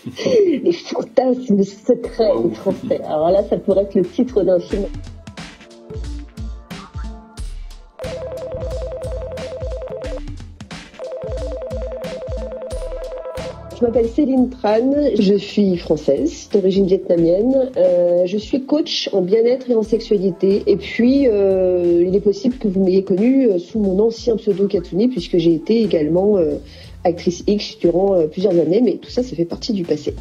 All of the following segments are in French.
Les fantasmes secrets des Français. Alors là, ça pourrait être le titre d'un film. Je m'appelle Céline Tran, je suis française, d'origine vietnamienne. Je suis coach en bien-être et en sexualité. Et puis, il est possible que vous m'ayez connue sous mon ancien pseudo Katuni, puisque j'ai été également actrice X durant plusieurs années, mais tout ça, ça fait partie du passé.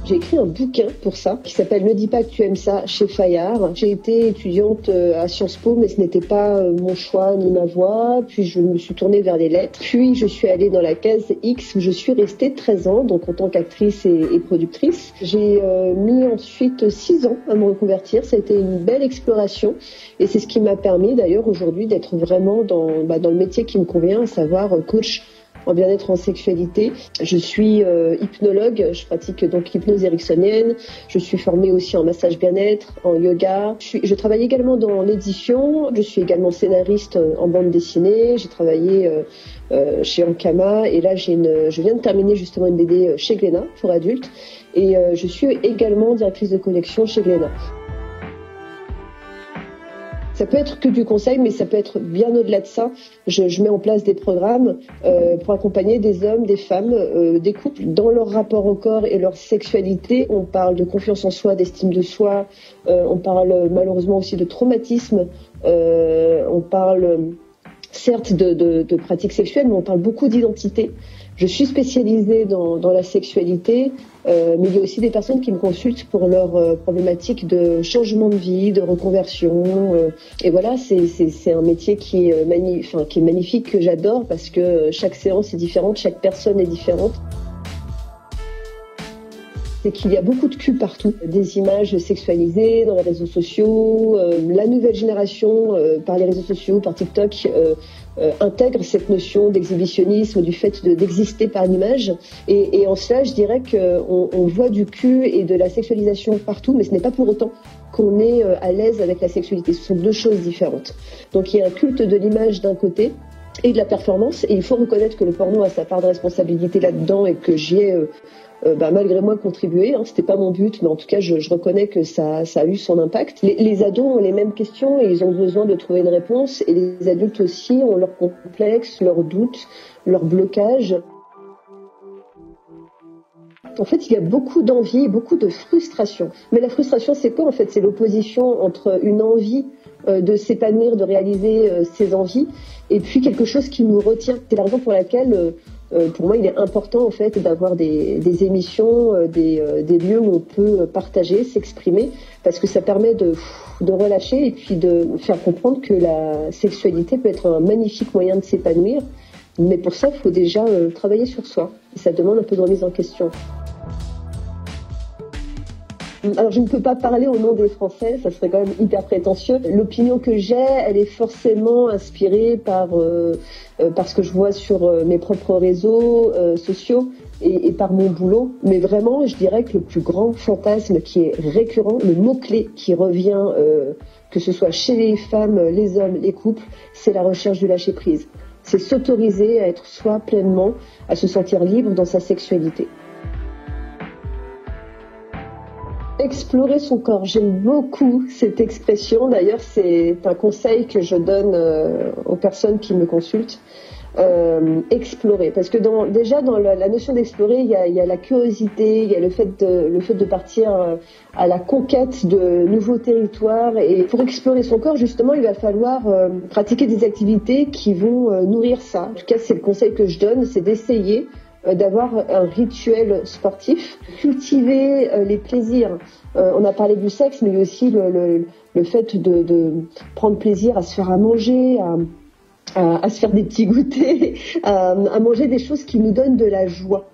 J'ai écrit un bouquin pour ça, qui s'appelle « Ne dis pas que tu aimes ça » chez Fayard. J'ai été étudiante à Sciences Po, mais ce n'était pas mon choix ni ma voie. Puis je me suis tournée vers les lettres. Puis je suis allée dans la case X où je suis restée 13 ans, donc en tant qu'actrice et productrice. J'ai mis ensuite 6 ans à me reconvertir. Ça a été une belle exploration. Et c'est ce qui m'a permis d'ailleurs aujourd'hui d'être vraiment dans le métier qui me convient, à savoir coach en bien-être en sexualité. Je suis hypnologue, je pratique donc l'hypnose ericksonienne, je suis formée aussi en massage bien-être, en yoga. Je travaille également dans l'édition, je suis également scénariste en bande dessinée, j'ai travaillé chez Ankama et là je viens de terminer justement une BD chez Glénat pour adultes et je suis également directrice de collection chez Glénat. Ça peut être que du conseil, mais ça peut être bien au-delà de ça. Je mets en place des programmes pour accompagner des hommes, des femmes, des couples dans leur rapport au corps et leur sexualité. On parle de confiance en soi, d'estime de soi. On parle malheureusement aussi de traumatisme. On parle certes de pratiques sexuelles, mais on parle beaucoup d'identité. Je suis spécialisée dans la sexualité, mais il y a aussi des personnes qui me consultent pour leurs problématiques de changement de vie, de reconversion. Et voilà, c'est un métier qui est magnifique, que j'adore parce que chaque séance est différente, chaque personne est différente. C'est qu'il y a beaucoup de cul partout, des images sexualisées dans les réseaux sociaux. La nouvelle génération, par les réseaux sociaux, par TikTok, intègre cette notion d'exhibitionnisme, du fait d'exister par l'image. Et en cela, je dirais qu'on voit du cul et de la sexualisation partout, mais ce n'est pas pour autant qu'on est à l'aise avec la sexualité. Ce sont deux choses différentes. Donc il y a un culte de l'image d'un côté et de la performance. Et il faut reconnaître que le porno a sa part de responsabilité là-dedans et que j'y ai malgré moi contribué. C'était pas mon but, mais en tout cas je reconnais que ça a eu son impact. Les ados ont les mêmes questions et ils ont besoin de trouver une réponse. Et les adultes aussi ont leurs complexes, leurs doutes, leurs blocages. En fait, il y a beaucoup d'envie, beaucoup de frustration. Mais la frustration, c'est quoi en fait? C'est l'opposition entre une envie de s'épanouir, de réaliser ses envies, et puis quelque chose qui nous retient. C'est la raison pour laquelle, pour moi, il est important en fait d'avoir des émissions, des lieux où on peut partager, s'exprimer, parce que ça permet de relâcher et puis de faire comprendre que la sexualité peut être un magnifique moyen de s'épanouir. Mais pour ça, il faut déjà travailler sur soi. Et ça demande un peu de remise en question. Alors, je ne peux pas parler au nom des Français, ça serait quand même hyper prétentieux. L'opinion que j'ai, elle est forcément inspirée par ce que je vois sur mes propres réseaux sociaux et par mon boulot. Mais vraiment, je dirais que le plus grand fantasme qui est récurrent, le mot-clé qui revient, que ce soit chez les femmes, les hommes, les couples, c'est la recherche du lâcher-prise. C'est s'autoriser à être soi pleinement, à se sentir libre dans sa sexualité. Explorer son corps, j'aime beaucoup cette expression. D'ailleurs, c'est un conseil que je donne aux personnes qui me consultent. Explorer, parce que déjà dans la notion d'explorer, il y a la curiosité, il y a le fait de partir à la conquête de nouveaux territoires. Et pour explorer son corps, justement, il va falloir pratiquer des activités qui vont nourrir ça. En tout cas, c'est le conseil que je donne, c'est d'essayer d'avoir un rituel sportif, cultiver les plaisirs. On a parlé du sexe, mais aussi le fait de prendre plaisir à se faire à manger, à se faire des petits goûters, à manger des choses qui nous donnent de la joie.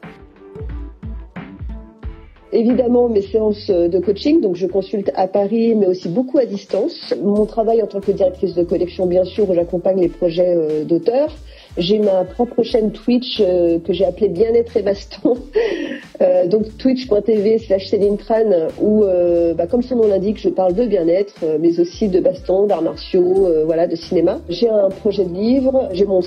Évidemment, mes séances de coaching, donc je consulte à Paris, mais aussi beaucoup à distance. Mon travail en tant que directrice de collection, bien sûr, où j'accompagne les projets d'auteurs. J'ai ma propre chaîne Twitch que j'ai appelée Bien-être et Baston, Donc twitch.tv/Céline Tran où, comme son nom l'indique, je parle de bien-être, mais aussi de baston, d'arts martiaux, de cinéma. J'ai un projet de livre, j'ai mon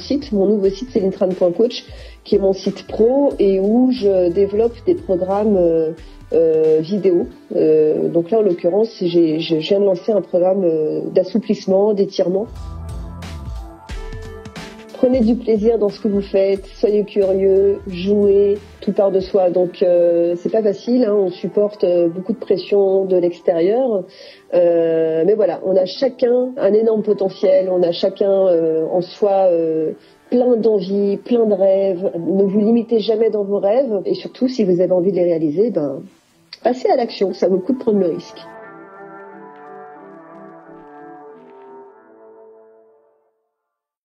nouveau site célinetran.coach, qui est mon site pro et où je développe des programmes vidéo. Donc là, en l'occurrence, je viens de lancer un programme d'assouplissement, d'étirement. Prenez du plaisir dans ce que vous faites, soyez curieux, jouez, tout part de soi. Donc c'est pas facile, on supporte beaucoup de pression de l'extérieur. Mais voilà, on a chacun un énorme potentiel, on a chacun en soi plein d'envie, plein de rêves. Ne vous limitez jamais dans vos rêves et surtout si vous avez envie de les réaliser, passez à l'action, ça vaut le coup de prendre le risque.